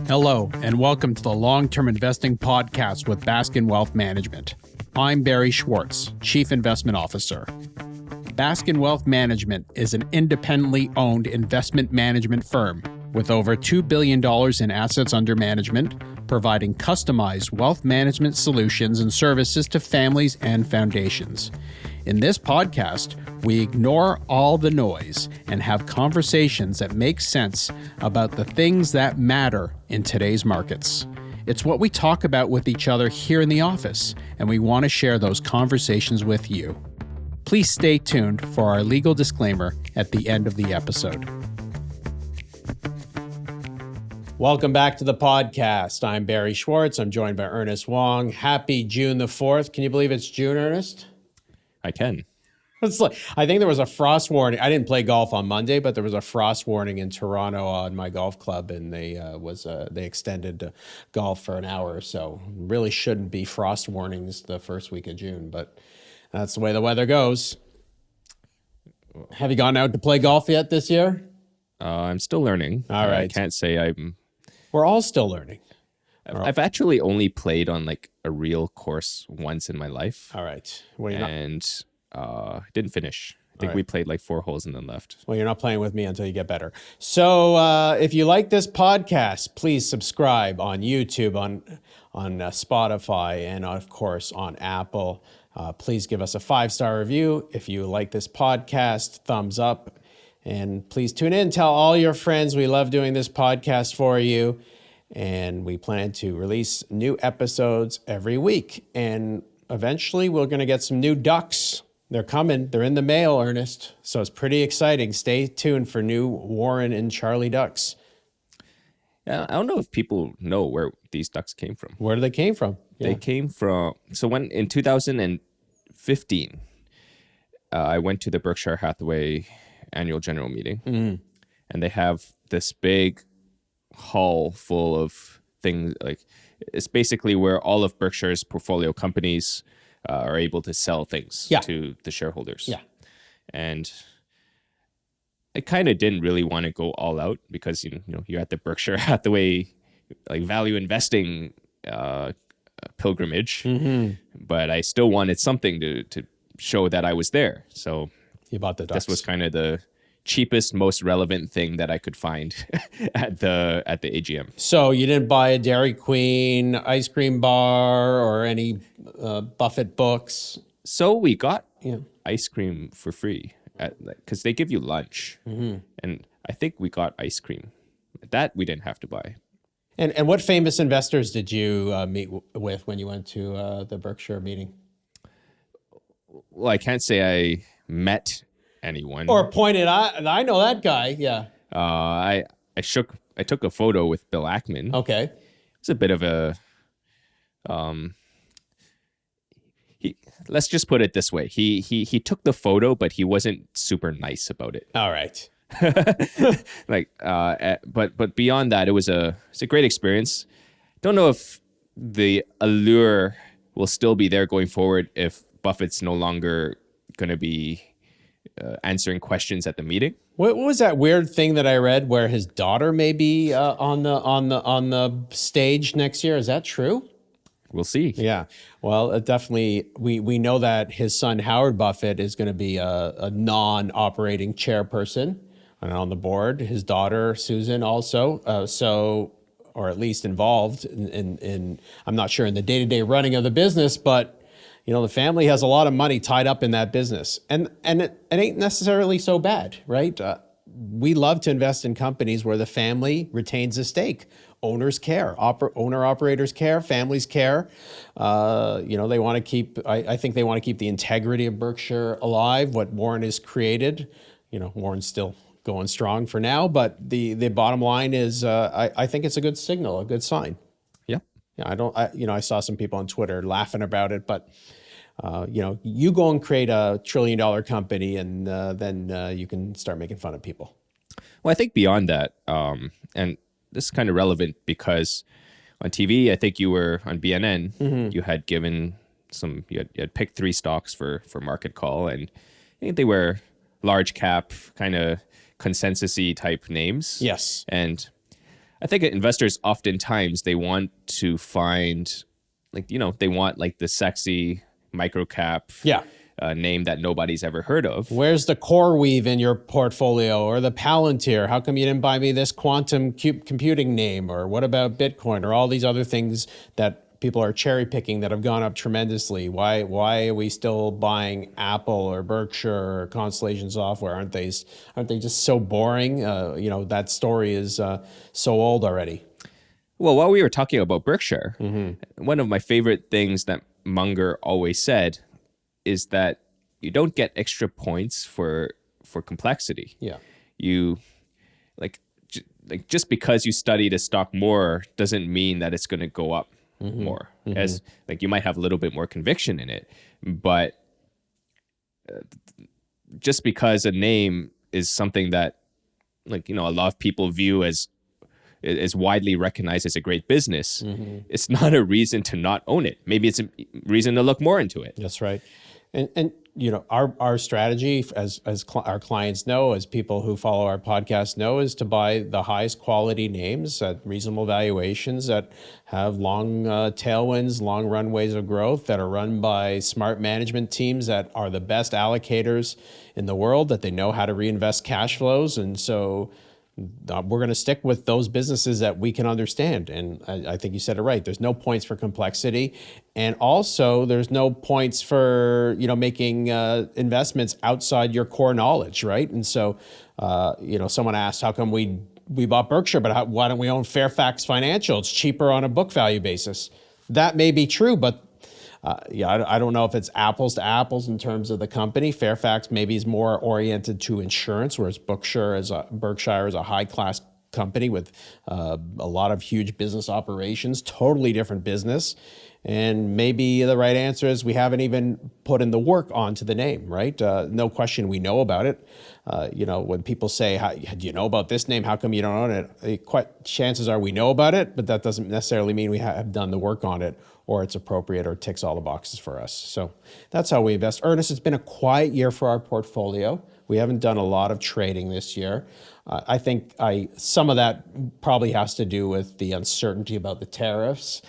Hello, and welcome to the Long-Term Investing Podcast with Baskin Wealth Management. I'm Barry Schwartz, Chief Investment Officer. Baskin Wealth Management is an independently owned investment management firm with over $2 billion in assets under management, providing customized wealth management solutions and services to families and foundations. In this podcast, we ignore all the noise and have conversations that make sense about the things that matter in today's markets. It's what we talk about with each other here in the office, and we want to share those conversations with you. Please stay tuned for our legal disclaimer at the end of the episode. Welcome back to the podcast. I'm Barry Schwartz. I'm joined by Ernest Wong. Happy June the 4th. Can you believe it's June, Ernest? I can. It's like, I think there was a frost warning. I didn't play golf on Monday, but there was a frost warning in Toronto on my golf club, and they extended golf for an hour or so. Really shouldn't be frost warnings the first week of June, but that's the way the weather goes. Have you gone out to play golf yet this year? I'm still learning. All right. I can't say I'm... We're all still learning. I've actually only played on like a real course once in my life. All right. Well, Didn't finish. I think we played like 4 holes and then left. Well, you're not playing with me until you get better. So if you like this podcast, please subscribe on YouTube, on Spotify, and of course on Apple. Please give us a 5-star review. If you like this podcast, thumbs up. And please tune in. Tell all your friends we love doing this podcast for you. And we plan to release new episodes every week. And eventually we're going to get some new ducks. They're coming. They're in the mail, Ernest. So it's pretty exciting. Stay tuned for new Warren and Charlie ducks. I don't know if people know where these ducks came from. Where did they came from? They came from... So when in 2015, I went to the Berkshire Hathaway annual general meeting. Mm-hmm. And they have this big hall full of things. Like, it's basically where all of Berkshire's portfolio companies are able to sell things to the shareholders. Yeah. And I kind of didn't really want to go all out because, you know, you're at the Berkshire Hathaway like value investing pilgrimage, but I still wanted something to show that I was there. So you bought the ducks. This was kind of the cheapest, most relevant thing that I could find at the AGM. So you didn't buy a Dairy Queen ice cream bar or any Buffett books? So we got ice cream for free because they give you lunch. Mm-hmm. And I think we got ice cream. That we didn't have to buy. And what famous investors did you meet with when you went to the Berkshire meeting? Well, I can't say I met anyone. Or pointed, I know that guy, yeah. I took a photo with Bill Ackman. Okay. It's a bit of a... let's just put it this way. He took the photo, but he wasn't super nice about it. All right. But beyond that, it's a great experience. Don't know if the allure will still be there going forward if Buffett's no longer going to be answering questions at the meeting. What was that weird thing that I read where his daughter may be on the stage next year? Is that true? We'll see. Yeah. Well, definitely, we know that his son, Howard Buffett, is going to be a non-operating chairperson and on the board. His daughter, Susan, also. Or at least involved in, I'm not sure in the day-to-day running of the business, but you know, the family has a lot of money tied up in that business. And it ain't necessarily so bad, right? We love to invest in companies where the family retains a stake. Owners care, owner-operators care, families care. You know, they want to keep, I think they want to keep the integrity of Berkshire alive, what Warren has created. You know, Warren's still going strong for now, but the bottom line is I think it's a good signal, a good sign. Yeah. Yeah, I saw some people on Twitter laughing about it, but you know, you go and create a $1 trillion company and then you can start making fun of people. Well, I think beyond that, and this is kind of relevant because on TV, I think you were on BNN, mm-hmm. you had given you had picked 3 stocks for market call, and I think they were large cap kind of consensus-y type names. Yes. And I think investors oftentimes they want to find they want like the sexy micro cap Yeah. name that nobody's ever heard of. Where's the CoreWeave in your portfolio, or the Palantir? How come you didn't buy me this quantum computing name? Or what about Bitcoin, or all these other things that people are cherry picking that have gone up tremendously? Why are we still buying Apple or Berkshire or Constellation Software? Aren't they just so boring? That story is so old already. Well, while we were talking about Berkshire, one of my favorite things that Munger always said is that you don't get extra points for complexity. Yeah. You just because you studied a stock more doesn't mean that it's going to go up more. As you might have a little bit more conviction in it, but just because a name is something that a lot of people view as widely recognized as a great business, it's not a reason to not own it. Maybe it's a reason to look more into it. That's right. And our strategy, as our clients know, as people who follow our podcast know, is to buy the highest quality names at reasonable valuations that have long tailwinds, long runways of growth, that are run by smart management teams that are the best allocators in the world, that they know how to reinvest cash flows. And so we're going to stick with those businesses that we can understand. And I think you said it right. There's no points for complexity. And also there's no points for, making investments outside your core knowledge, right? And so, someone asked, how come we bought Berkshire, but why don't we own Fairfax Financial? It's cheaper on a book value basis. That may be true, but I don't know if it's apples to apples in terms of the company. Fairfax maybe is more oriented to insurance, whereas Berkshire is a high-class company with a lot of huge business operations, totally different business. And maybe the right answer is we haven't even put in the work onto the name, right? No question we know about it. When people say, do you know about this name? How come you don't own it? Chances are we know about it, but that doesn't necessarily mean we have done the work on it, or it's appropriate or ticks all the boxes for us. So that's how we invest. Ernest, it's been a quiet year for our portfolio. We haven't done a lot of trading this year. I think some of that probably has to do with the uncertainty about the tariffs.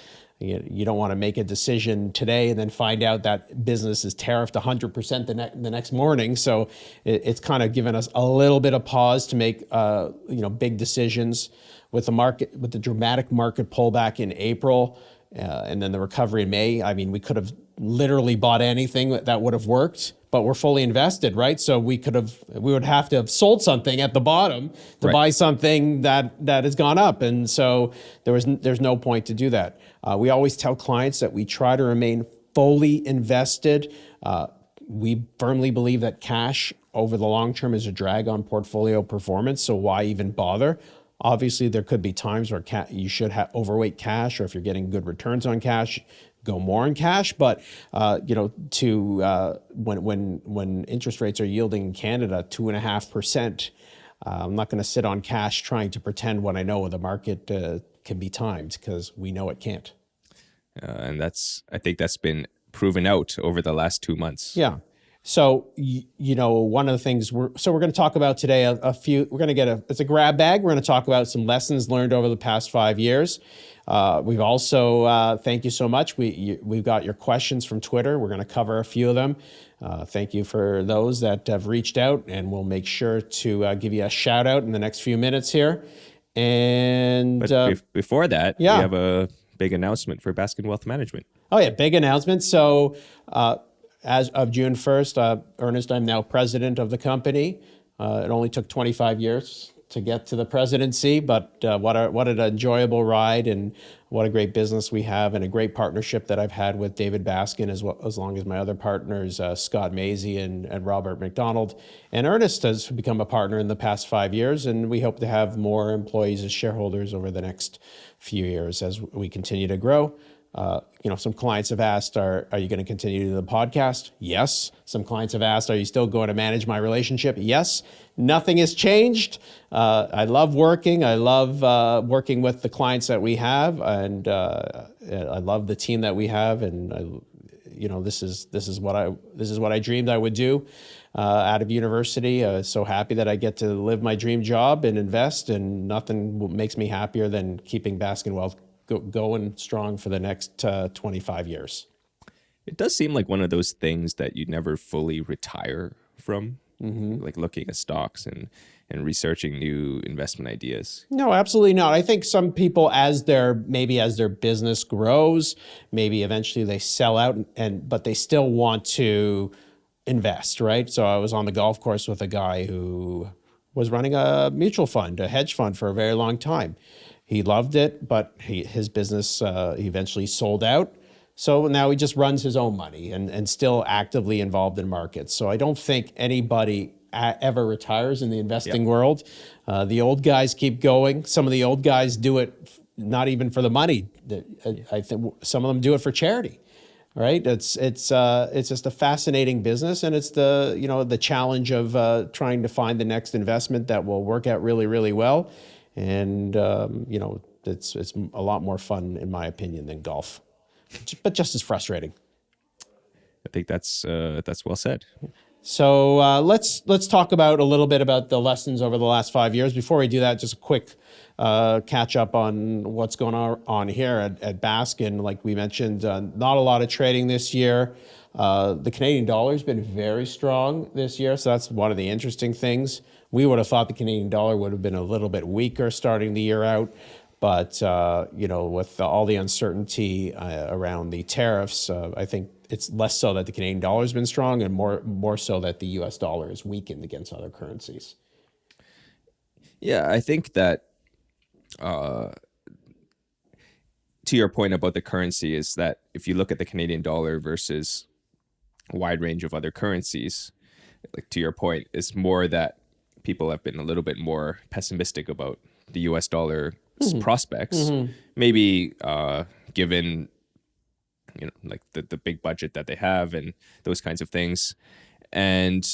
You don't want to make a decision today and then find out that business is tariffed 100% the next morning. So it's kind of given us a little bit of pause to make big decisions with the dramatic market pullback in April. And then the recovery in May. I mean, we could have literally bought anything that would have worked, but we're fully invested, right? So we would have to have sold something at the bottom to buy something that has gone up. And so there's no point to do that. We always tell clients that we try to remain fully invested. We firmly believe that cash over the long term is a drag on portfolio performance. So why even bother? Obviously, there could be times where you should have overweight cash, or if you're getting good returns on cash, go more in cash. But when interest rates are yielding in Canada 2.5%, I'm not going to sit on cash trying to pretend what I know the market can be timed, because we know it can't. And I think that's been proven out over the last 2 months. Yeah. So, one of the things we're going to talk about today, it's a grab bag. We're going to talk about some lessons learned over the past 5 years. We've also, thank you so much. We've got your questions from Twitter. We're going to cover a few of them. Thank you for those that have reached out, and we'll make sure to give you a shout out in the next few minutes here. And before that, we have a big announcement for Baskin Wealth Management. Oh yeah, big announcement. So, as of June 1st, Ernest, I'm now president of the company. It only took 25 years to get to the presidency, but what an enjoyable ride, and what a great business we have, and a great partnership that I've had with David Baskin, as long as my other partners, Scott Maisy and Robert McDonald. And Ernest has become a partner in the past 5 years, and we hope to have more employees as shareholders over the next few years as we continue to grow. Some clients have asked, are you going to continue to do the podcast? Yes. Some clients have asked, are you still going to manage my relationship? Yes. Nothing has changed. I love working. I love working with the clients that we have, and I love the team that we have. And this is what I dreamed I would do. out of university. So happy that I get to live my dream job and invest, and nothing makes me happier than keeping Baskin Wealth going strong for the next 25 years. It does seem like one of those things that you never fully retire from, like looking at stocks and researching new investment ideas. No, absolutely not. I think some people, as their business grows, maybe eventually they sell out, but they still want to invest, right? So I was on the golf course with a guy who was running a mutual fund, a hedge fund, for a very long time. He loved it, but his business he eventually sold out. So now he just runs his own money and still actively involved in markets. So I don't think anybody ever retires in the investing world. The old guys keep going. Some of the old guys do it not even for the money. I think some of them do it for charity. Right? It's just a fascinating business, and it's the challenge of trying to find the next investment that will work out really, really well. And it's a lot more fun, in my opinion, than golf, but just as frustrating. I think that's well said. So let's talk about a little bit about the lessons over the last 5 years. Before we do that, just a quick catch up on what's going on here at Baskin. Like we mentioned, not a lot of trading this year. The Canadian dollar has been very strong this year, so that's one of the interesting things. We would have thought the Canadian dollar would have been a little bit weaker starting the year out. But, with all the uncertainty around the tariffs, I think it's less so that the Canadian dollar has been strong and more so that the U.S. dollar is weakened against other currencies. Yeah, I think that to your point about the currency is that if you look at the Canadian dollar versus a wide range of other currencies, like to your point, it's more that people have been a little bit more pessimistic about the U.S. dollar prospects, maybe given like the big budget that they have and those kinds of things. And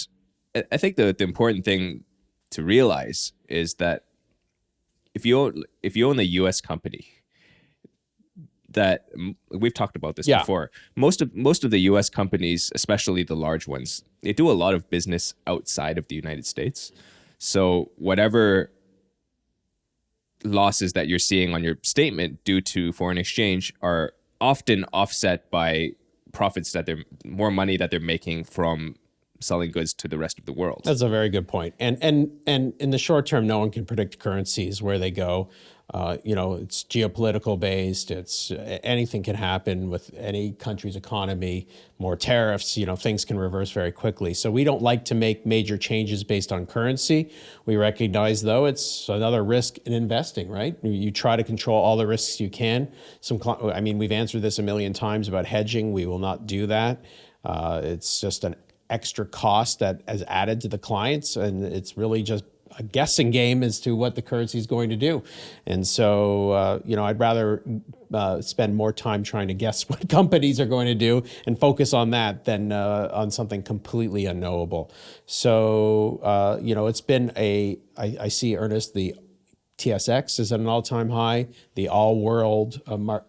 I think the important thing to realize is that if you own a U.S. company, that we've talked about this before, most of the U.S. companies, especially the large ones, they do a lot of business outside of the United States. So whatever losses that you're seeing on your statement due to foreign exchange are often offset by profits more money that they're making from selling goods to the rest of the world. That's a very good point. And in the short term, no one can predict currencies where they go. It's geopolitical based. It's anything can happen with any country's economy. More tariffs, things can reverse very quickly. So we don't like to make major changes based on currency. We recognize, though, it's another risk in investing, right? You try to control all the risks you can. We've answered this a million times about hedging. We will not do that. It's just an extra cost that is added to the clients, and it's really just a guessing game as to what the currency is going to do. And so, I'd rather spend more time trying to guess what companies are going to do and focus on that than on something completely unknowable. So, it's been I see, Ernest, the TSX is at an all-time high. The all-world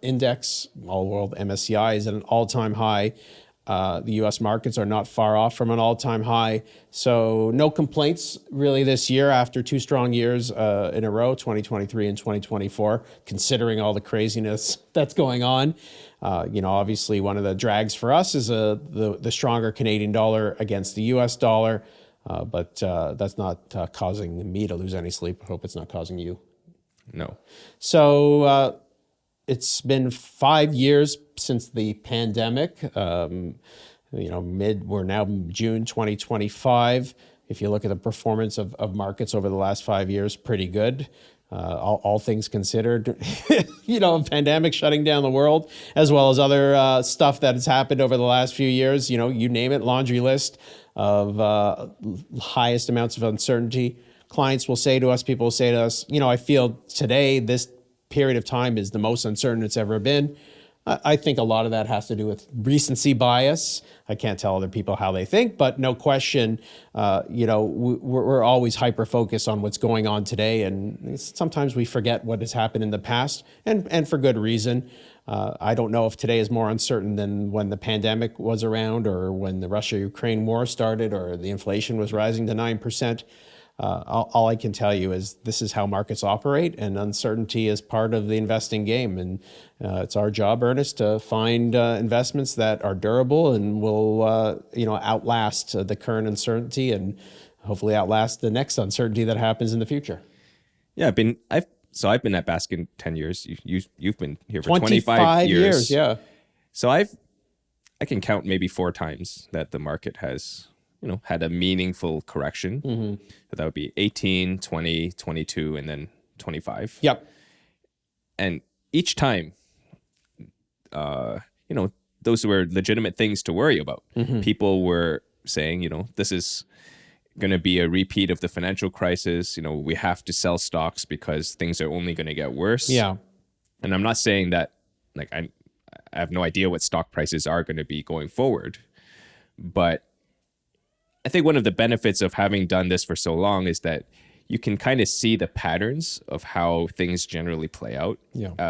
index, all-world MSCI is at an all-time high. The U.S. markets are not far off from an all-time high. So no complaints really this year after two strong years in a row, 2023 and 2024, considering all the craziness that's going on. Obviously one of the drags for us is the stronger Canadian dollar against the U.S. dollar. But that's not causing me to lose any sleep. I hope it's not causing you. No. So it's been 5 years since the pandemic. We're now June 2025. If you look at the performance of markets over the last 5 years, pretty good. All things considered, a pandemic shutting down the world, as well as other stuff that has happened over the last few years. You name it, laundry list of highest amounts of uncertainty. Clients will say to us, people will say to us, I feel today this period of time is the most uncertain it's ever been. I think a lot of that has to do with recency bias. I can't tell other people how they think, but no question, we're always hyper-focused on what's going on today, and sometimes we forget what has happened in the past, and for good reason. I don't know if today is more uncertain than when the pandemic was around or when the Russia-Ukraine war started or the inflation was rising to 9%. All I can tell you is this is how markets operate, and uncertainty is part of the investing game. And it's our job, Ernest, to find investments that are durable and will, outlast the current uncertainty and hopefully outlast the next uncertainty that happens in the future. Yeah, I've been at Baskin 10 years. You've been here for 25 years. Yeah. So I can count maybe 4 times that the market has, had a meaningful correction. So that would be 18, 20, 22, and then 25. Yep. And each time, those were legitimate things to worry about. People were saying, this is going to be a repeat of the financial crisis. We have to sell stocks because things are only going to get worse. Yeah. And I'm not saying that, I have no idea what stock prices are going to be going forward. But I think one of the benefits of having done this for so long is that you can kind of see the patterns of how things generally play out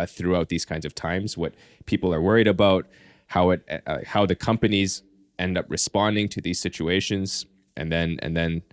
throughout these kinds of times, what people are worried about, how the companies end up responding to these situations, and then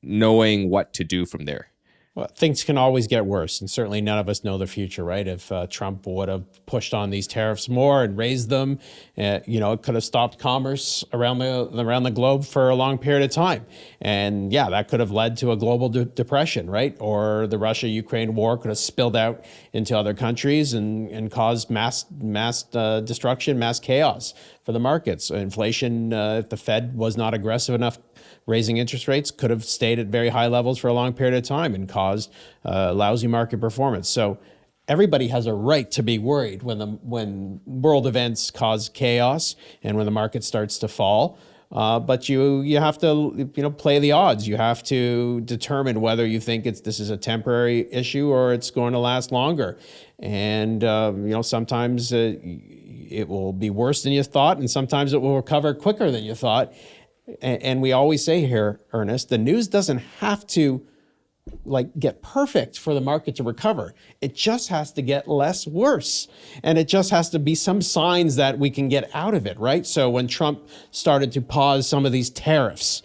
knowing what to do from there. Well, things can always get worse, and certainly none of us know the future, right? If Trump would have pushed on these tariffs more and raised them, it could have stopped commerce around the globe for a long period of time. And yeah, that could have led to a global depression, right? Or the Russia-Ukraine war could have spilled out into other countries and caused mass destruction, mass chaos for the markets. Inflation, if the Fed was not aggressive enough raising interest rates, could have stayed at very high levels for a long period of time and caused lousy market performance. So everybody has a right to be worried when world events cause chaos and when the market starts to fall. But you have to play the odds. You have to determine whether you think this is a temporary issue or it's going to last longer. And sometimes it will be worse than you thought, and sometimes it will recover quicker than you thought. And we always say here, Ernest, the news doesn't have to get perfect for the market to recover. It just has to get less worse. And it just has to be some signs that we can get out of it, right? So when Trump started to pause some of these tariffs,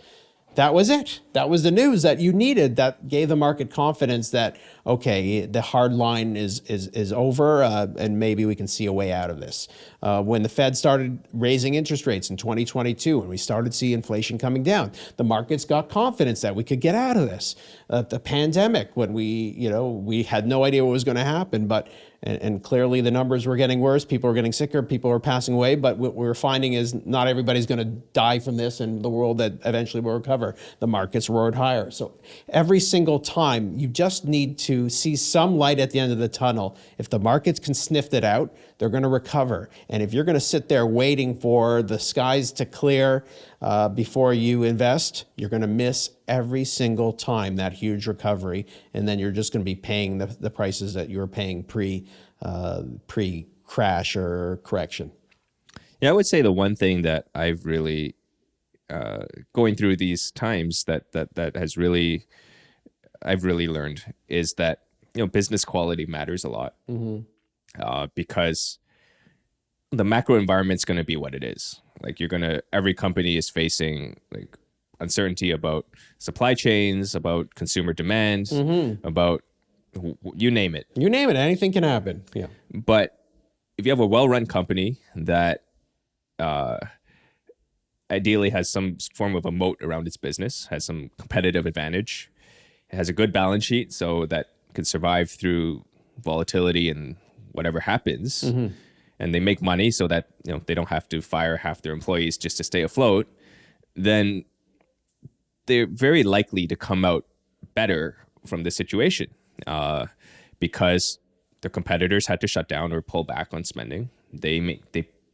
that was it. That was the news that you needed, that gave the market confidence that, okay, the hard line is over, and maybe we can see a way out of this. When the Fed started raising interest rates in 2022, and we started to see inflation coming down, the markets got confidence that we could get out of this. The pandemic, when we had no idea what was going to happen, and clearly the numbers were getting worse. People were getting sicker. People were passing away. But what we're finding is not everybody's going to die from this, and the world that eventually will recover. The markets roared higher. So every single time, you just need to see some light at the end of the tunnel. If the markets can sniff it out, they're going to recover. And if you're going to sit there waiting for the skies to clear before you invest, you're going to miss every single time that huge recovery. And then you're just going to be paying the prices that you were paying pre-crash or correction. Yeah, I would say the one thing that I've really, going through these times that I've really learned is that, business quality matters a lot. Because the macro environment's going to be what it is. Every company is facing uncertainty about supply chains, about consumer demand, about you name it. You name it, anything can happen. Yeah. But if you have a well-run company that ideally has some form of a moat around its business, has some competitive advantage, it has a good balance sheet so that can survive through volatility and whatever happens, and they make money so that they don't have to fire half their employees just to stay afloat, then they're very likely to come out better from the situation because their competitors had to shut down or pull back on spending. They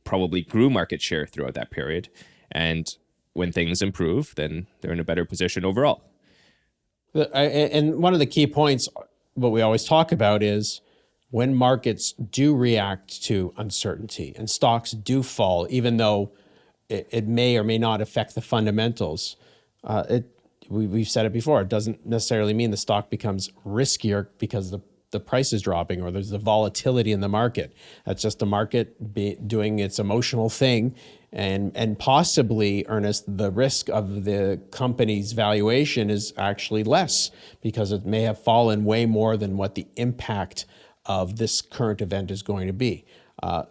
probably grew market share throughout that period, and when things improve, then they're in a better position overall. And one of the key points, what we always talk about is when markets do react to uncertainty and stocks do fall, even though it may or may not affect the fundamentals, we've said it before, it doesn't necessarily mean the stock becomes riskier because the price is dropping or there's the volatility in the market. That's just the market doing its emotional thing. And possibly, Ernest, the risk of the company's valuation is actually less because it may have fallen way more than what the impact of this current event is going to be.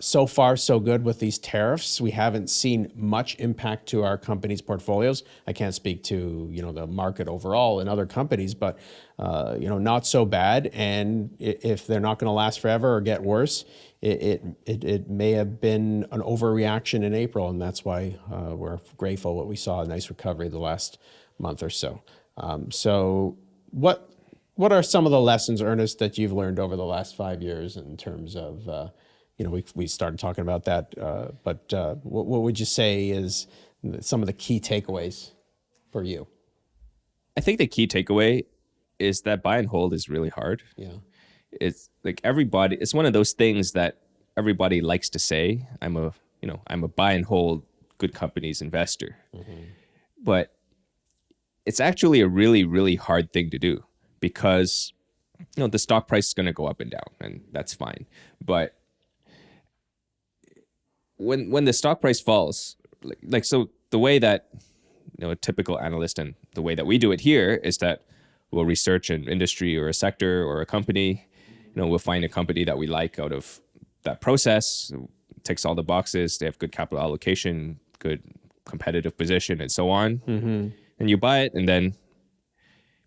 So far, so good with these tariffs. We haven't seen much impact to our company's portfolios. I can't speak to the market overall in other companies, but not so bad. And if they're not going to last forever or get worse, it may have been an overreaction in April, and that's why we're grateful what we saw, a nice recovery the last month or so. So what are some of the lessons, Ernest, that you've learned over the last 5 years in terms of we started talking about that, but what would you say is some of the key takeaways for you? I think the key takeaway is that buy and hold is really hard. Yeah. It's like it's one of those things that everybody likes to say. I'm a buy and hold good companies investor. Mm-hmm. But it's actually a really, really hard thing to do because, the stock price is going to go up and down, and that's fine. But when the stock price falls, so the way that a typical analyst and the way that we do it here is that we'll research an industry or a sector or a company. We'll find a company that we like out of that process, ticks all the boxes. They have good capital allocation, good competitive position, and so on. Mm-hmm. And you buy it, and then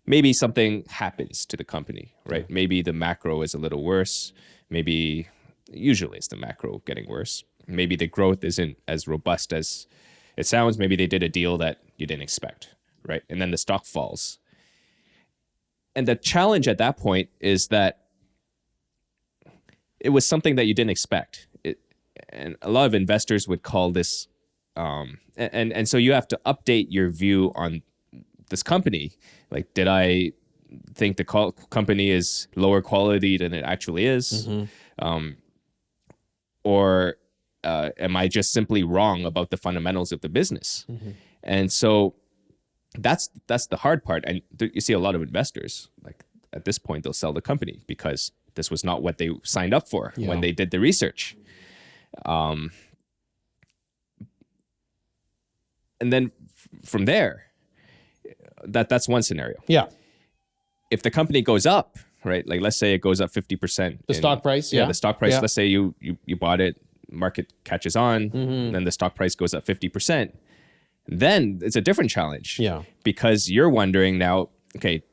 maybe something happens to the company, right? Maybe the macro is a little worse. Usually it's the macro getting worse. Maybe the growth isn't as robust as it sounds. Maybe they did a deal that you didn't expect, right? And then the stock falls. And the challenge at that point is that it was something that you didn't expect. And a lot of investors would call this, and so you have to update your view on this company. Like, did I think the company is lower quality than it actually is? Mm-hmm. Or am I just simply wrong about the fundamentals of the business? Mm-hmm. And so that's the hard part. And you see a lot of investors, like at this point, they'll sell the company because this was not what they signed up for when they did the research. And then from there, that's one scenario. Yeah. If the company goes up, right? Like, let's say it goes up 50%. The stock price? Yeah, the stock price. Yeah. Let's say you bought it, market catches on, mm-hmm. then the stock price goes up 50%. Then it's a different challenge. Yeah. Because you're wondering now, okay,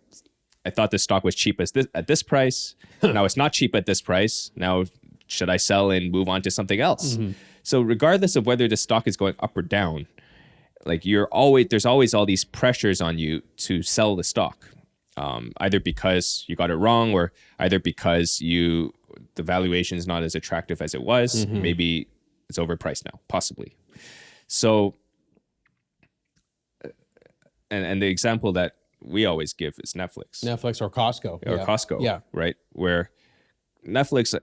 I thought this stock was cheap at this price. Now it's not cheap at this price. Now, should I sell and move on to something else? Mm-hmm. So regardless of whether the stock is going up or down, like there's always all these pressures on you to sell the stock, either because you got it wrong or either because the valuation is not as attractive as it was. Mm-hmm. Maybe it's overpriced now, possibly. So, and the example that we always give is Netflix or Costco. Or Costco, yeah. Right? Where Netflix,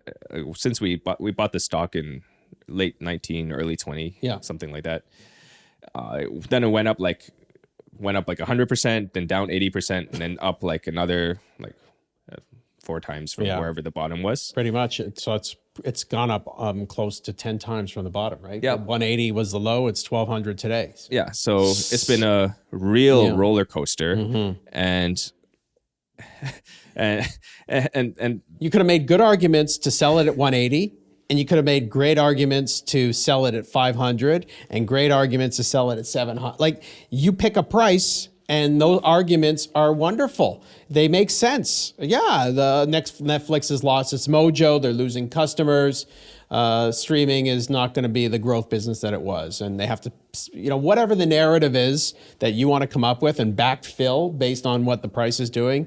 since we bought the stock in late 19, early 20, something like that. Then it went up like 100%, then down 80%, and then up like another 4 times from wherever the bottom was. Pretty much. So it's gone up close to 10 times from the bottom, right? Yeah. 180 was the low. It's 1,200 today. Yeah. So it's been a real roller coaster, mm-hmm. and you could have made good arguments to sell it at 180. And you could have made great arguments to sell it at 500 and great arguments to sell it at 700. Like, you pick a price and those arguments are wonderful. They make sense. Yeah, the next Netflix has lost its mojo. They're losing customers. Streaming is not going to be the growth business that it was. And they have to, whatever the narrative is that you want to come up with and backfill based on what the price is doing,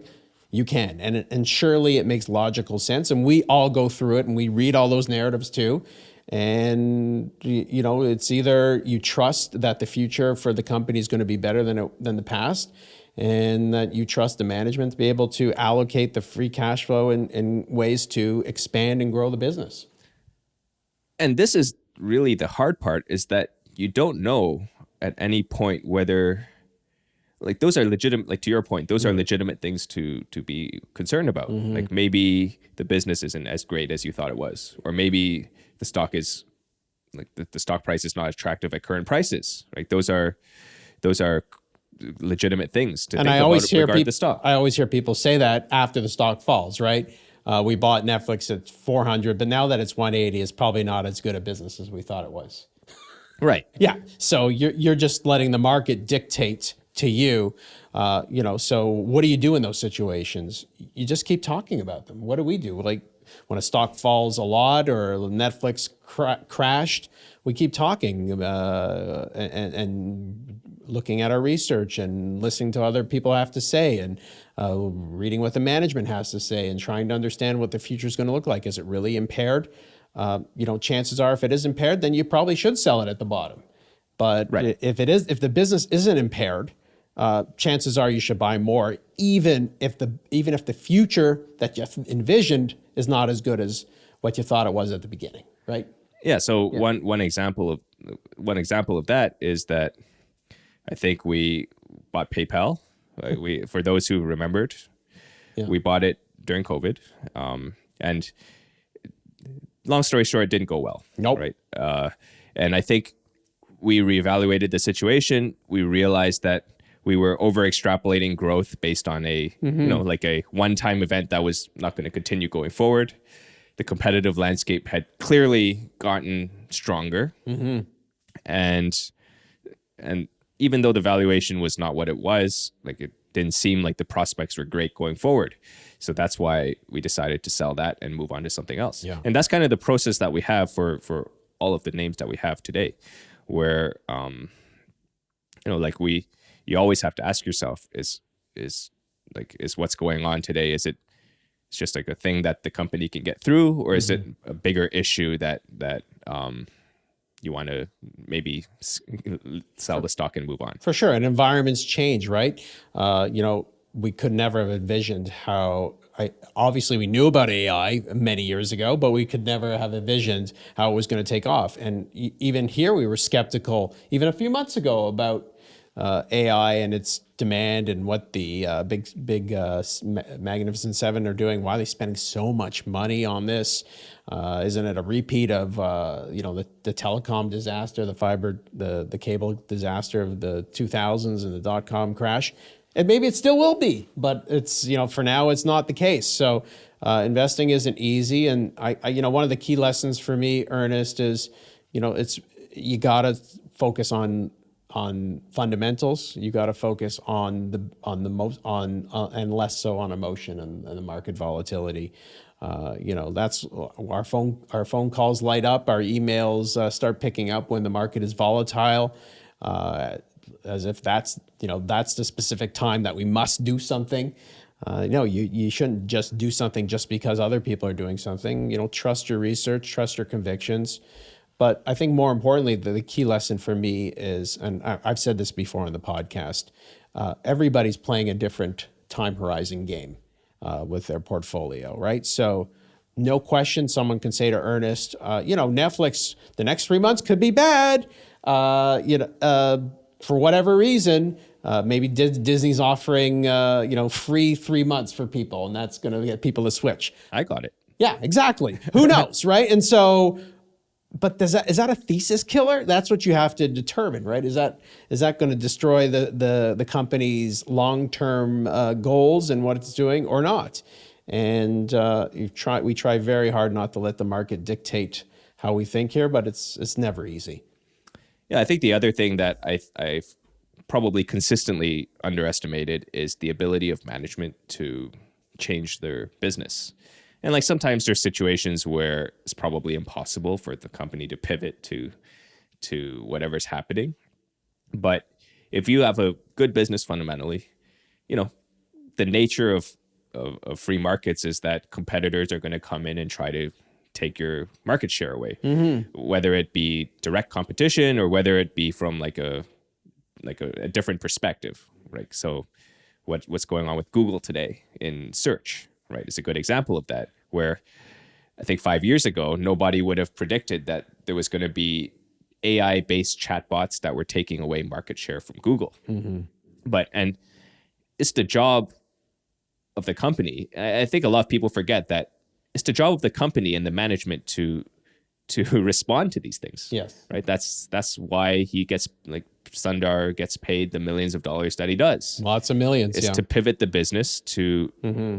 you can. And surely it makes logical sense. And we all go through it and we read all those narratives too. And, it's either you trust that the future for the company is going to be better than the past, and that you trust the management to be able to allocate the free cash flow in ways to expand and grow the business. And this is really the hard part, is that you don't know at any point whether, like, those are legitimate, like to your point, those are legitimate things to be concerned about. Like maybe the business isn't as great as you thought it was, or maybe the stock is like the stock price is not attractive at current prices. Like those are legitimate things to And think I always about hear regarding people. the stock. I always hear people say that after the stock falls, right? We bought Netflix at 400, but now that it's 180, it's probably not as good a business as we thought it was. Right. Yeah. So you're just letting the market dictate to you. So what do you do in those situations? You just keep talking about them. What do we do? Like when a stock falls a lot or Netflix crashed, we keep talking and looking at our research and listening to other people have to say and reading what the management has to say and trying to understand what the future is going to look like. Is it really impaired? Chances are if it is impaired, then you probably should sell it at the bottom. But Right. if the business isn't impaired, chances are you should buy more, even if the future that you envisioned is not as good as what you thought it was at the beginning, right? Yeah. So one example of that is that I think we bought PayPal. For those who remembered, we bought it during COVID, and long story short, it didn't go well. Nope. Right. And I think we reevaluated the situation. We realized that we were over extrapolating growth based on a like a one-time event that was not going to continue going forward. The competitive landscape had clearly gotten stronger, and even though the valuation was not what it was, like it didn't seem like the prospects were great going forward. So that's why we decided to sell that and move on to something else. Yeah. And that's kind of the process that we have for all of the names that we have today, where you always have to ask yourself, is what's going on today, it's just like a thing that the company can get through, or is it a bigger issue that you want to maybe sell the stock and move on? For sure. And environments change, right? We could never have envisioned how, obviously we knew about AI many years ago, but we could never have envisioned how it was going to take off. And even here we were skeptical, even a few months ago, about AI and its demand and what the big Magnificent Seven are doing. Why are they spending so much money on this? Isn't it a repeat of the telecom disaster, the cable disaster of the 2000s and the .com crash? And maybe it still will be, but it's for now it's not the case. So investing isn't easy, and I one of the key lessons for me, Ernest, is you gotta focus on fundamentals. You got to focus on and less so on emotion and the market volatility. That's our phone calls light up, our emails start picking up when the market is volatile, as if that's the specific time that we must do something. No, you shouldn't just do something just because other people are doing something. Trust your research, trust your convictions. But I think more importantly, the key lesson for me is, and I've said this before on the podcast, everybody's playing a different time horizon game with their portfolio, right? So no question, someone can say to Ernest, Netflix, the next 3 months could be bad, for whatever reason. Maybe Disney's offering, free 3 months for people, and that's going to get people to switch. I got it. Yeah, exactly. Who knows, right? And so... But is that a thesis killer? That's what you have to determine, right? Is that going to destroy the company's long-term goals and what it's doing or not? And we try very hard not to let the market dictate how we think here, but it's never easy. Yeah, I think the other thing that I've probably consistently underestimated is the ability of management to change their business. And like sometimes there's situations where it's probably impossible for the company to pivot to whatever's happening. But if you have a good business fundamentally, the nature of free markets is that competitors are going to come in and try to take your market share away, whether it be direct competition or whether it be from like a different perspective, right? So what's going on with Google today in search, right? It's a good example of that, where I think 5 years ago, nobody would have predicted that there was going to be AI-based chatbots that were taking away market share from Google. And it's the job of the company. I think a lot of people forget that it's the job of the company and the management to respond to these things. Yes. Right. That's why he gets, like, Sundar gets paid the millions of dollars that he does. Lots of millions. It's Yeah. to pivot the business to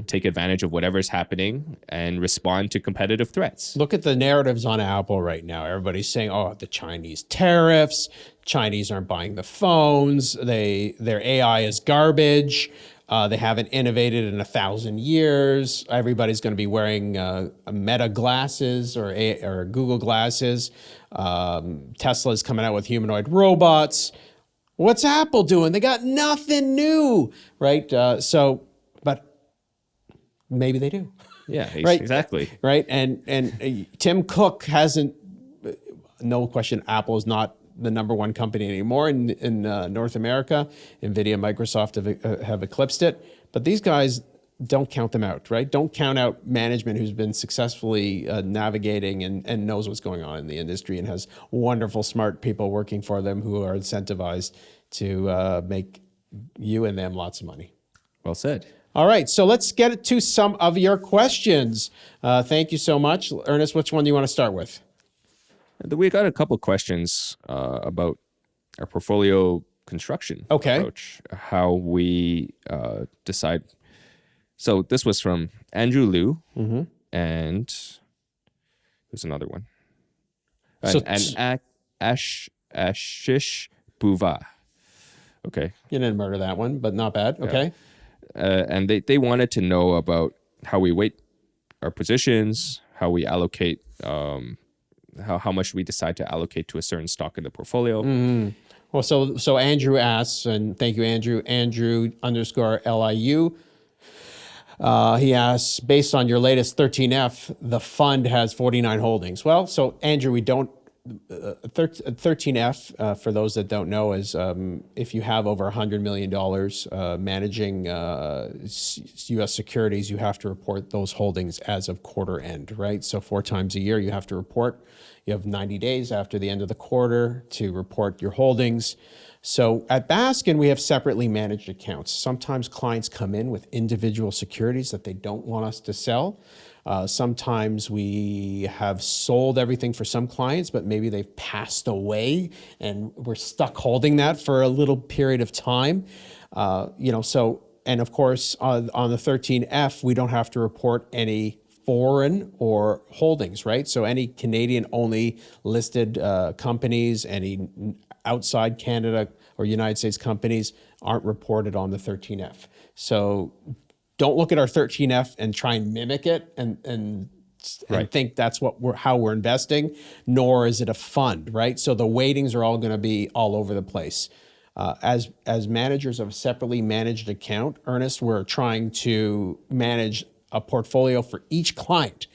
take advantage of whatever's happening and respond to competitive threats. Look at the narratives on Apple right now. Everybody's saying, "Oh, the Chinese tariffs. Chinese aren't buying the phones. Their AI is garbage. They haven't innovated in 1,000 years. Everybody's going to be wearing Meta glasses or Google glasses. Tesla's coming out with humanoid robots. What's Apple doing? They got nothing new, right? But maybe they do." Yeah, Right. exactly. Right. And Tim Cook hasn't, no question, Apple is not the number one company anymore in North America. NVIDIA, Microsoft have eclipsed it. But these guys, don't count them out, right? Don't count out management who's been successfully navigating and knows what's going on in the industry and has wonderful, smart people working for them who are incentivized to make you and them lots of money. Well said. All right, so let's get to some of your questions. Thank you so much. Ernest, which one do you want to start with? We got a couple questions about our portfolio construction approach, how we decide. So this was from Andrew Liu, and there's another one. And Ashish Buva. Okay. You didn't murder that one, but not bad. Okay. And they wanted to know about how we weight our positions, how we allocate, how much we decide to allocate to a certain stock in the portfolio. Well, so Andrew asks, and thank you, Andrew _LIU. He asks, based on your latest 13F, the fund has 49 holdings. Well, so Andrew, we don't, 13F, for those that don't know, is if you have over $100 million managing U.S. securities, you have to report those holdings as of quarter end, right? So 4 times a year you have to report. You have 90 days after the end of the quarter to report your holdings. So at Baskin, we have separately managed accounts. Sometimes clients come in with individual securities that they don't want us to sell. Sometimes we have sold everything for some clients, but maybe they've passed away and we're stuck holding that for a little period of time. And of course, on the 13F, we don't have to report any foreign or holdings, right? So any Canadian only listed companies, any outside Canada or United States companies aren't reported on the 13F. So don't look at our 13F and try and mimic it and think that's how we're investing, nor is it a fund, right? So the weightings are all going to be all over the place. As managers of a separately managed account, Ernest, we're trying to manage a portfolio for each client,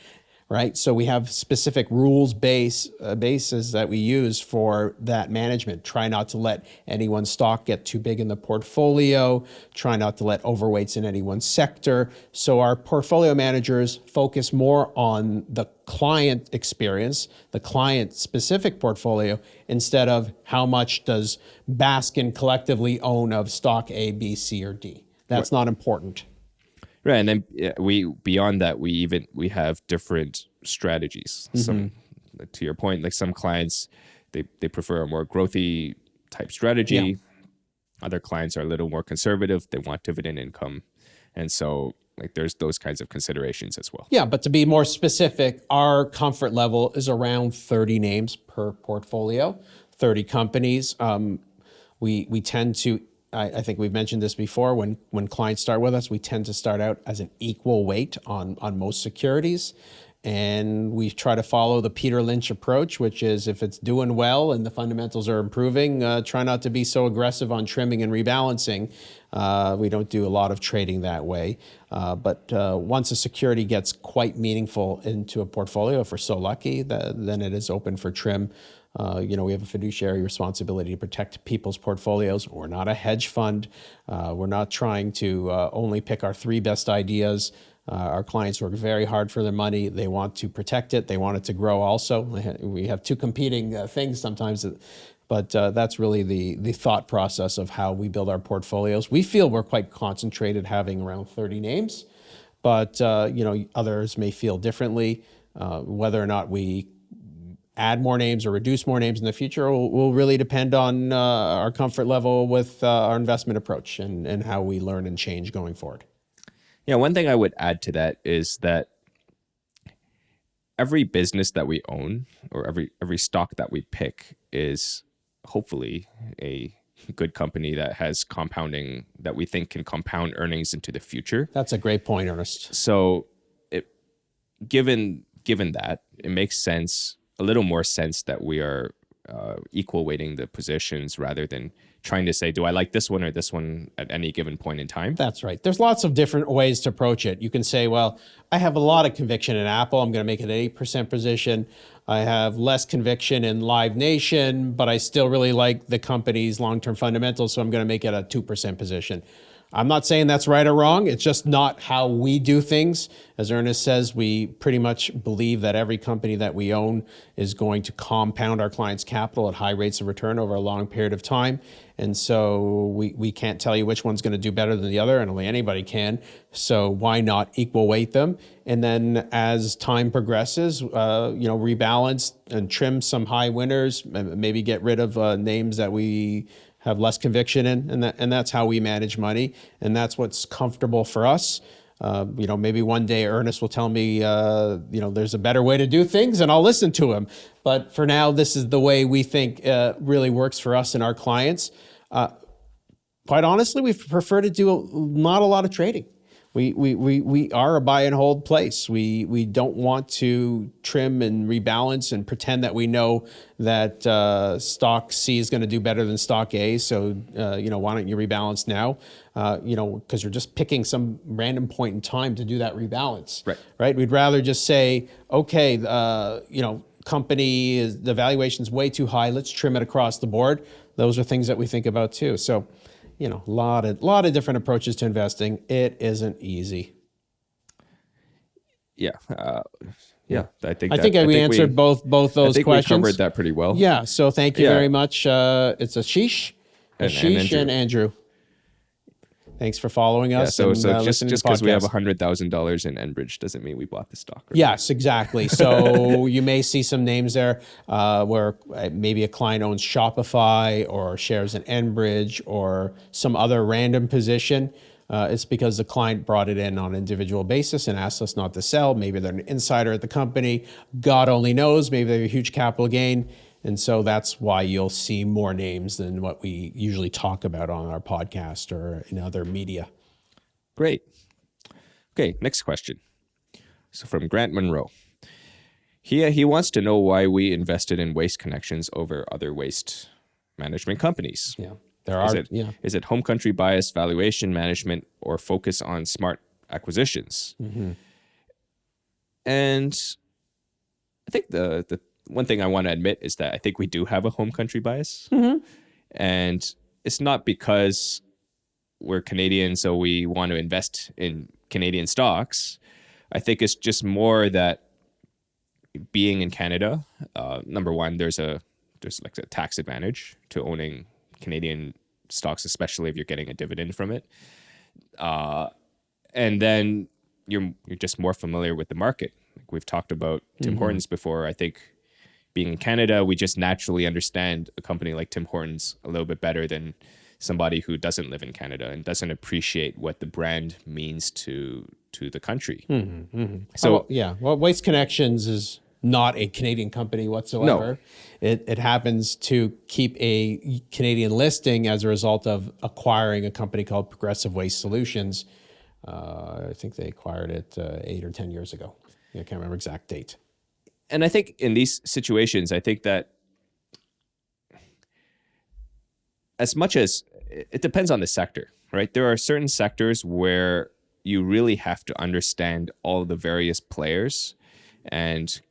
right? So we have specific rules bases that we use for that management. Try not to let any one stock get too big in the portfolio. Try not to let overweights in any one sector. So our portfolio managers focus more on the client experience, the client-specific portfolio, instead of how much does Baskin collectively own of stock A, B, C, or D. That's not important. Right, and then beyond that, we have different strategies. Some, to your point, like some clients, they prefer a more growthy type strategy. Yeah. Other clients are a little more conservative. They want dividend income, and so like there's those kinds of considerations as well. Yeah, but to be more specific, our comfort level is around 30 names per portfolio, 30 companies. We tend to. I think we've mentioned this before, when clients start with us, we tend to start out as an equal weight on most securities. And we try to follow the Peter Lynch approach, which is if it's doing well and the fundamentals are improving, try not to be so aggressive on trimming and rebalancing. We don't do a lot of trading that way. But once a security gets quite meaningful into a portfolio, if we're so lucky, then it is open for trim. We have a fiduciary responsibility to protect people's portfolios. We're not a hedge fund. We're not trying to only pick our 3 best ideas. Our clients work very hard for their money. They want to protect it. They want it to grow also. We have 2 competing things sometimes, but that's really the thought process of how we build our portfolios. We feel we're quite concentrated, having around 30 names, but others may feel differently. Whether or not we add more names or reduce more names in the future will really depend on our comfort level with our investment approach and how we learn and change going forward. Yeah, one thing I would add to that is that every business that we own or every stock that we pick is hopefully a good company that has compounding, that we think can compound earnings into the future. That's a great point, Ernest. So given that, it makes sense, a little more sense, that we are equal weighting the positions rather than trying to say, do I like this one or this one at any given point in time? That's right. There's lots of different ways to approach it. You can say, well, I have a lot of conviction in Apple. I'm going to make it an 8% position. I have less conviction in Live Nation, but I still really like the company's long-term fundamentals, so I'm going to make it a 2% position. I'm not saying that's right or wrong. It's just not how we do things. As Ernest says, we pretty much believe that every company that we own is going to compound our clients' capital at high rates of return over a long period of time. And so we can't tell you which one's going to do better than the other, and only anybody can. So why not equal weight them? And then as time progresses, rebalance and trim some high winners, maybe get rid of names that we have less conviction in, and that's how we manage money, and that's what's comfortable for us. Maybe one day Ernest will tell me, there's a better way to do things, and I'll listen to him. But for now, this is the way we think really works for us and our clients. Quite honestly, we prefer to do not a lot of trading. We are a buy and hold place. We don't want to trim and rebalance and pretend that we know that stock C is going to do better than stock A. So, why don't you rebalance now? Because you're just picking some random point in time to do that rebalance. Right? We'd rather just say, okay, company, the valuation's way too high. Let's trim it across the board. Those are things that we think about too. So, a lot of different approaches to investing. It isn't easy. Yeah. I think we answered both those questions. I think we covered that pretty well. Yeah. So thank you very much. It's Ashish, and Andrew. Thanks for following us. So just because we have $100,000 in Enbridge doesn't mean we bought the stock. Right? Yes, exactly. So you may see some names there where maybe a client owns Shopify or shares in Enbridge or some other random position. It's because the client brought it in on an individual basis and asked us not to sell. Maybe they're an insider at the company. God only knows. Maybe they have a huge capital gain. And so that's why you'll see more names than what we usually talk about on our podcast or in other media. Great. Okay, next question. So from Grant Monroe. He wants to know why we invested in Waste Connections over other waste management companies. Yeah, Is it home country bias, valuation management, or focus on smart acquisitions? Mm-hmm. And I think the one thing I want to admit is that I think we do have a home country bias. Mm-hmm. And it's not because we're Canadian, so we want to invest in Canadian stocks. I think it's just more that being in Canada, number one, there's like a tax advantage to owning Canadian stocks, especially if you're getting a dividend from it. And then you're just more familiar with the market. Like we've talked about Tim Hortons before. I think being in Canada, we just naturally understand a company like Tim Hortons a little bit better than somebody who doesn't live in Canada and doesn't appreciate what the brand means to the country. Mm-hmm, mm-hmm. So Waste Connections is not a Canadian company whatsoever. No. It happens to keep a Canadian listing as a result of acquiring a company called Progressive Waste Solutions. I think they acquired it 8 or 10 years ago. I can't remember exact date. And I think in these situations, I think that as much as it depends on the sector, right? There are certain sectors where you really have to understand all the various players and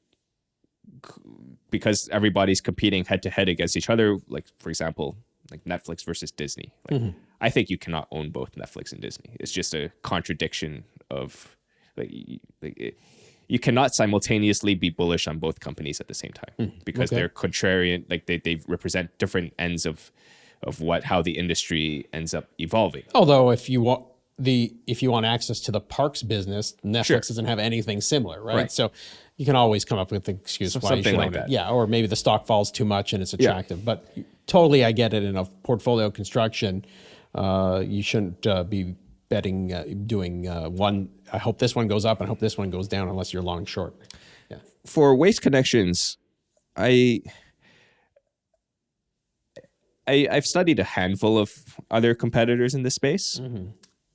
because everybody's competing head to head against each other, like for example, like Netflix versus Disney. Like, I think you cannot own both Netflix and Disney. It's just a contradiction of you cannot simultaneously be bullish on both companies at the same time because they're contrarian. Like they represent different ends of how the industry ends up evolving. Although if you want access to the parks business, Netflix doesn't have anything similar, right? So you can always come up with an excuse why you should own it. Yeah, or maybe the stock falls too much and it's attractive. But totally, I get it. In a portfolio construction, you shouldn't be betting, doing one. I hope this one goes up and I hope this one goes down unless you're long short. Yeah. For Waste Connections, I've studied a handful of other competitors in this space.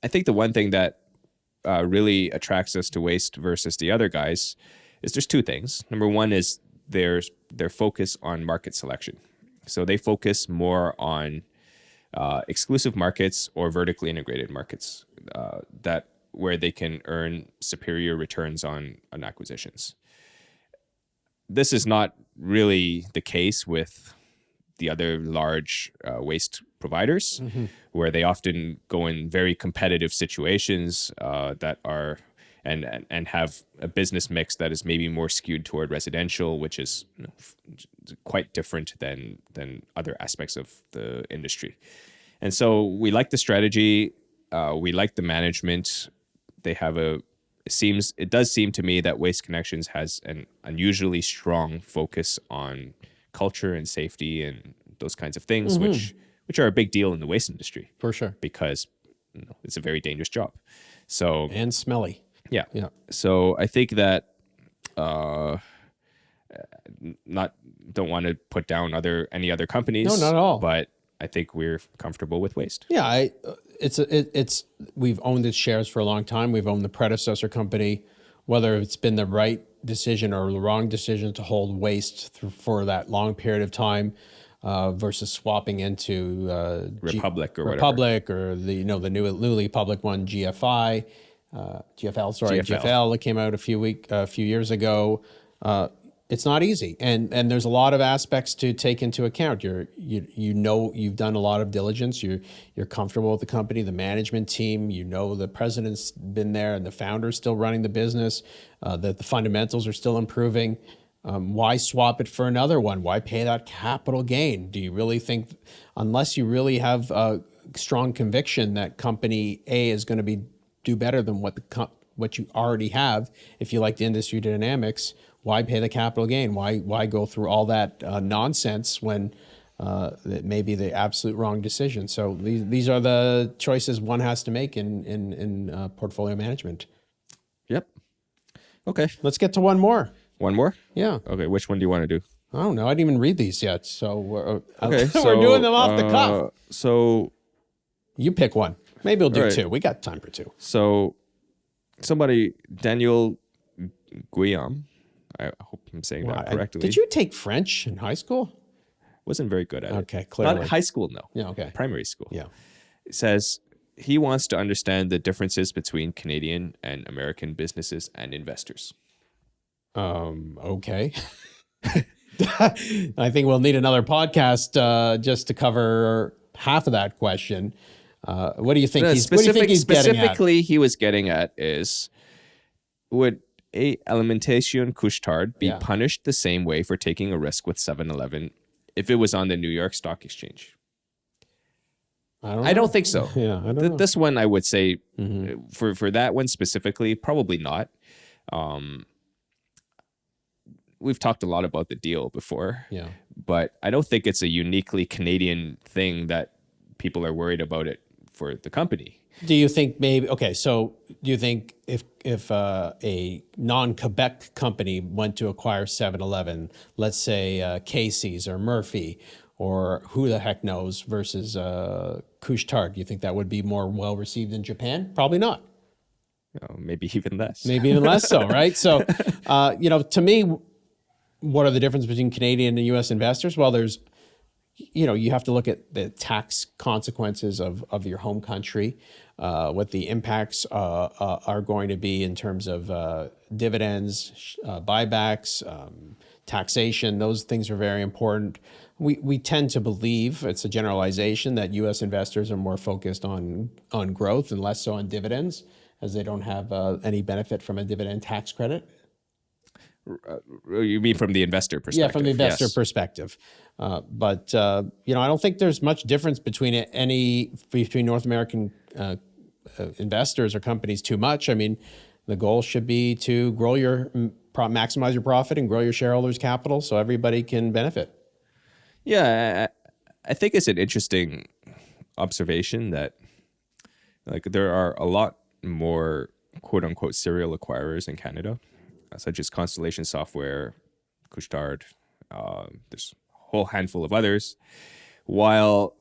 I think the one thing that really attracts us to Waste versus the other guys is there's two things. Number one is their focus on market selection. So they focus more on exclusive markets or vertically integrated markets where they can earn superior returns on acquisitions. This is not really the case with the other large waste providers, where they often go in very competitive situations that are and have a business mix that is maybe more skewed toward residential, which is quite different than other aspects of the industry. And so we like the strategy, we like the management. They have it does seem to me that Waste Connections has an unusually strong focus on culture and safety and those kinds of things, which are a big deal in the waste industry. For sure. Because it's a very dangerous job. So and smelly. Yeah. So I think that don't want to put down any other companies. No, not at all. But I think we're comfortable with Waste. Yeah, we've owned its shares for a long time. We've owned the predecessor company, whether it's been the right decision or the wrong decision to hold Waste for that long period of time versus swapping into Republic or the newly public one, GFL that came out a few years ago. It's not easy, and there's a lot of aspects to take into account. You've done a lot of diligence. You're comfortable with the company, the management team. The president's been there, and the founder's still running the business. That the fundamentals are still improving. Why swap it for another one? Why pay that capital gain? Do you really think, unless you really have a strong conviction that company A is going to do better than what you already have, if you like the industry dynamics, why pay the capital gain? Why go through all that nonsense when it may be the absolute wrong decision? So these are the choices one has to make in portfolio management. Yep. Okay. Let's get to one more. One more? Yeah. Okay. Which one do you want to do? I don't know. I didn't even read these yet. So we're doing them off the cuff. So you pick one. Maybe we'll do two. We got time for two. So Daniel Guillaume, I hope I'm saying that correctly. Did you take French in high school? Wasn't very good at it. Okay, clearly. Not high school, no. Yeah, okay. Primary school. Yeah. It says he wants to understand the differences between Canadian and American businesses and investors. Okay. I think we'll need another podcast just to cover half of that question. What do you think he's getting at? Specifically, he was getting at is, would a alimentation Couche-Tard be punished the same way for taking a risk with 7-Eleven if it was on the New York Stock Exchange? I don't think so. Yeah, I don't know. This one, I would say, for that one specifically, probably not. We've talked a lot about the deal before, but I don't think it's a uniquely Canadian thing that people are worried about it for the company. Do you think do you think if a non-Quebec company went to acquire 7-Eleven, let's say Casey's or Murphy or who the heck knows versus Couche-Tard, do you think that would be more well received in Japan? Probably not. Maybe even less. Maybe even less so, right? So, to me, what are the differences between Canadian and U.S. investors? Well, there's you have to look at the tax consequences of your home country, what the impacts are going to be in terms of dividends, buybacks, taxation. Those things are very important. We tend to believe, it's a generalization, that U.S. investors are more focused on growth and less so on dividends, as they don't have any benefit from a dividend tax credit. You mean from the investor perspective? Yeah, from the investor Yes. perspective. But I don't think there's much difference between North American investors or companies too much. I mean, the goal should be to maximize your profit and grow your shareholders' capital so everybody can benefit. Yeah, I think it's an interesting observation that like there are a lot more quote unquote serial acquirers in Canada, such as Constellation Software, Couche-Tard. There's a whole handful of others. While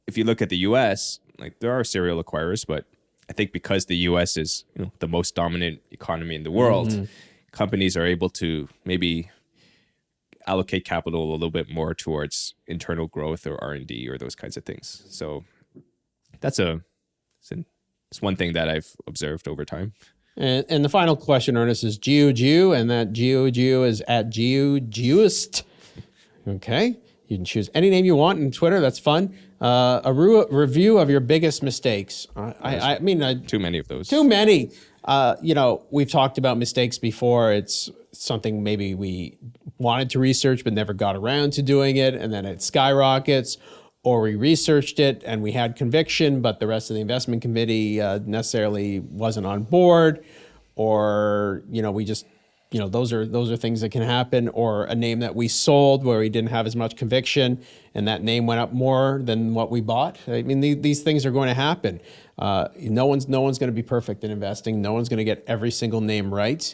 if you look at the U.S., like there are serial acquirers, but I think because the U.S. is the most dominant economy in the world, companies are able to maybe allocate capital a little bit more towards internal growth or R&D or those kinds of things. So it's one thing that I've observed over time. And the final question, Ernest, is GeoGeo, and that GeoGeo is at GeoGeoist. Okay, you can choose any name you want on Twitter. That's fun. A review of your biggest mistakes. I mean, Too many of those. Too many. We've talked about mistakes before. It's something maybe we wanted to research but never got around to doing it, and then it skyrockets. Or we researched it and we had conviction, but the rest of the investment committee necessarily wasn't on board. Or we just those are things that can happen. Or a name that we sold where we didn't have as much conviction, and that name went up more than what we bought. I mean, these things are going to happen. No one's going to be perfect in investing. No one's going to get every single name right.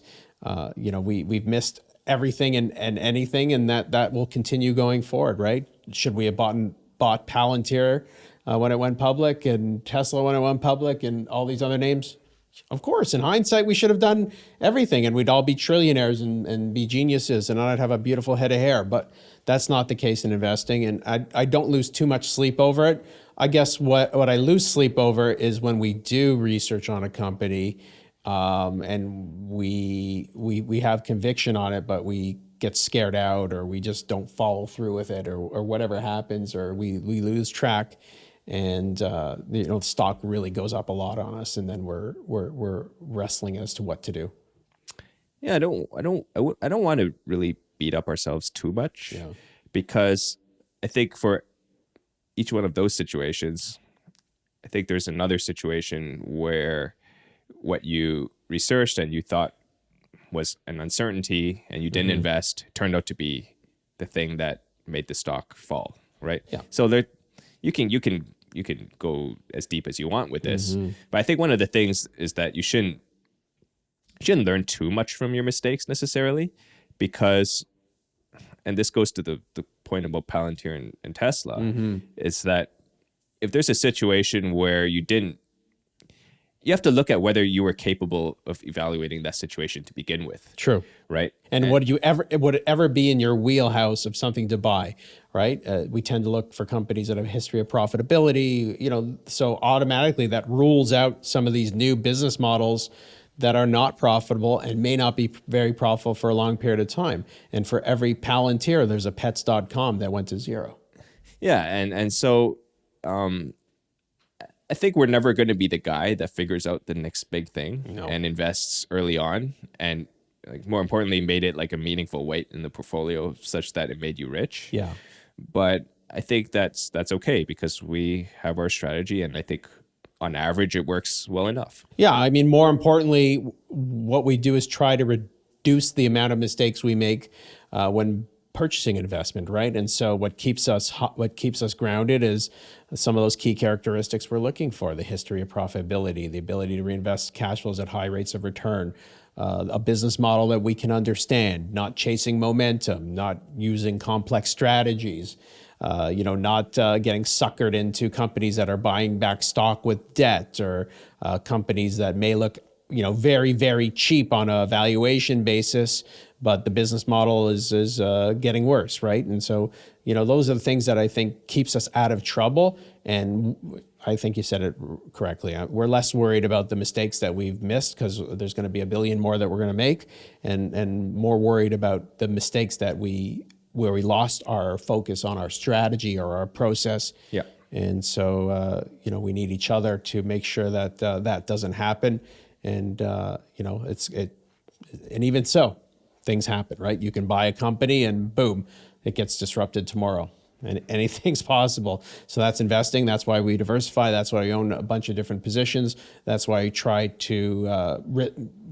We've missed everything and anything, and that will continue going forward, right? Should we have bought Palantir when it went public, and Tesla when it went public, and all these other names? Of course, in hindsight, we should have done everything, and we'd all be trillionaires and be geniuses, and I'd have a beautiful head of hair. But that's not the case in investing, and I don't lose too much sleep over it. I guess what I lose sleep over is when we do research on a company, and we have conviction on it, but we get scared out, or we just don't follow through with it, or whatever happens, or we lose track, and the stock really goes up a lot on us, and then we're wrestling as to what to do. Yeah, I don't want to really beat up ourselves too much, because I think for each one of those situations, I think there's another situation where what you researched and you thought was an uncertainty and you didn't invest turned out to be the thing that made the stock fall, right? Yeah. So there, you can go as deep as you want with this, but I think one of the things is that you shouldn't learn too much from your mistakes necessarily, because, and this goes to the point about Palantir and Tesla, is that if there's a situation where you have to look at whether you were capable of evaluating that situation to begin with. True. Right. And would it ever be in your wheelhouse of something to buy, right? We tend to look for companies that have a history of profitability, so automatically that rules out some of these new business models that are not profitable and may not be very profitable for a long period of time. And for every Palantir, there's a pets.com that went to zero. Yeah. And so, I think we're never going to be the guy that figures out the next big thing and invests early on, and like more importantly, made it like a meaningful weight in the portfolio such that it made you rich. Yeah. But I think that's okay, because we have our strategy, and I think on average it works well enough. Yeah, I mean, more importantly, what we do is try to reduce the amount of mistakes we make when purchasing an investment, right? And so what keeps us grounded is some of those key characteristics we're looking for: the history of profitability, the ability to reinvest cash flows at high rates of return, a business model that we can understand, not chasing momentum, not using complex strategies, not getting suckered into companies that are buying back stock with debt, or companies that may look very, very cheap on a valuation basis, but the business model is getting worse, right? And so, those are the things that I think keeps us out of trouble. And I think you said it correctly. We're less worried about the mistakes that we've missed because there's going to be a billion more that we're going to make, and more worried about the mistakes that where we lost our focus on our strategy or our process. Yeah. And so, we need each other to make sure that that doesn't happen. And, and even so, things happen, right? You can buy a company and boom, it gets disrupted tomorrow. And anything's possible. So that's investing. That's why we diversify. That's why we own a bunch of different positions. That's why we try to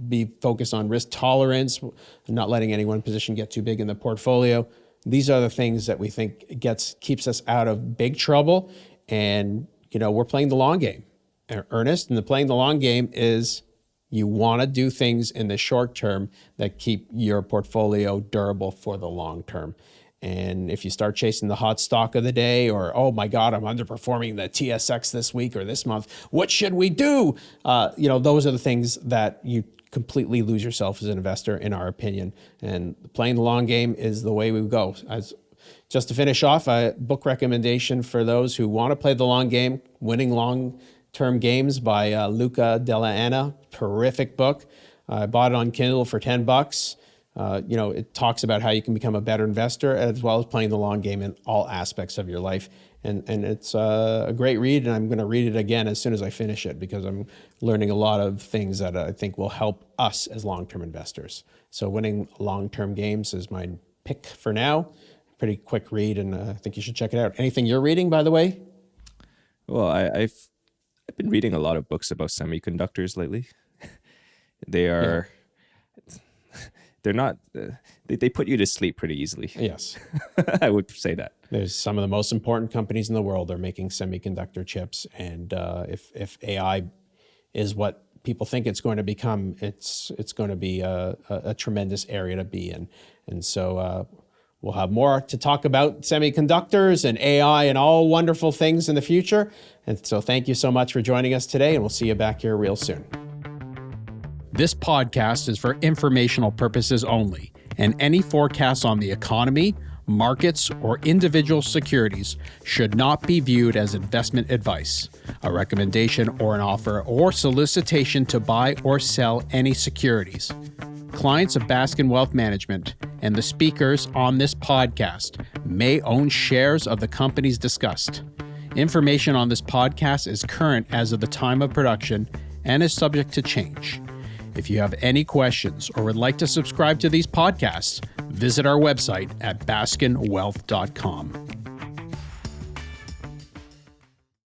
be focused on risk tolerance, not letting any one position get too big in the portfolio. These are the things that we think keeps us out of big trouble. And, we're playing the long game, Ernest. And playing the long game is you want to do things in the short term that keep your portfolio durable for the long term. And if you start chasing the hot stock of the day, or, oh my God, I'm underperforming the TSX this week or this month, what should we do? Those are the things that you completely lose yourself as an investor, in our opinion. And playing the long game is the way we go. Just to finish off, a book recommendation for those who want to play the long game, Winning Long-Term Games by Luca Della Anna. Terrific book. I bought it on Kindle for $10. It talks about how you can become a better investor as well as playing the long game in all aspects of your life. And it's a great read, and I'm going to read it again as soon as I finish it because I'm learning a lot of things that I think will help us as long-term investors. So Winning Long-Term Games is my pick for now. Pretty quick read, and I think you should check it out. Anything you're reading, by the way? Well, I've been reading a lot of books about semiconductors lately. They're not, they put you to sleep pretty easily. Yes. I would say that. There's some of the most important companies in the world are making semiconductor chips. And if AI is what people think it's going to become, it's going to be a tremendous area to be in. And so we'll have more to talk about semiconductors and AI and all wonderful things in the future. And so thank you so much for joining us today, and we'll see you back here real soon. This podcast is for informational purposes only, and any forecasts on the economy, markets, or individual securities should not be viewed as investment advice, a recommendation or an offer or solicitation to buy or sell any securities. Clients of Baskin Wealth Management and the speakers on this podcast may own shares of the companies discussed. Information on this podcast is current as of the time of production and is subject to change. If you have any questions or would like to subscribe to these podcasts, visit our website at baskinwealth.com.